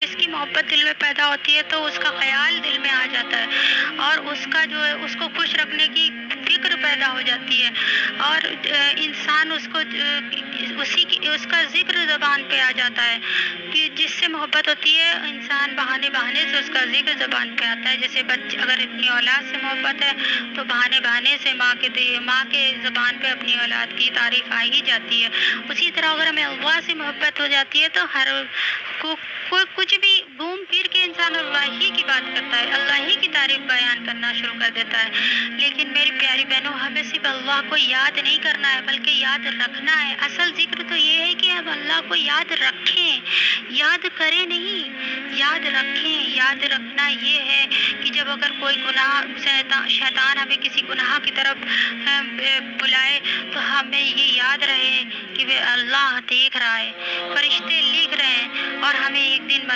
اس کی محبت دل میں پیدا ہوتی ہے تو اس کا خیال دل میں آ جاتا ہے، اور اس کا جو ہے اس کو خوش رکھنے کی فکر پیدا ہو جاتی ہے، اور انسان اس کا ذکر زبان پہ آ جاتا ہے، کہ جس سے محبت ہوتی ہے انسان بہانے بہانے سے اس کا ذکر زبان پہ آتا ہے۔ جیسے بچے اگر اپنی اولاد سے محبت ہے تو بہانے بہانے سے ماں کے زبان پہ اپنی اولاد کی تعریف آ ہی جاتی ہے۔ اسی طرح اگر ہمیں اللہ سے محبت ہو جاتی ہے تو کوئی کچھ بھی گھوم پھر کے انسان اللہ ہی کی بات کرتا ہے، اللہ ہی کی تعریف بیان کرنا شروع کر دیتا ہے۔ لیکن میری پیاری بہنوں، ہمیں صرف اللہ کو یاد نہیں کرنا ہے بلکہ یاد رکھنا ہے۔ اصل ذکر تو یہ ہے کہ ہم اللہ کو یاد رکھیں، یاد کریں نہیں، یاد رکھیں۔ یاد رکھنا یہ ہے کہ جب اگر کوئی گناہ شیطان ہمیں کسی گناہ کی طرف بلائے تو ہمیں یہ یاد رہے کہ وہ اللہ دیکھ رہا ہے، فرشتے لکھ رہے ہیں، اور ہمیں ایک دن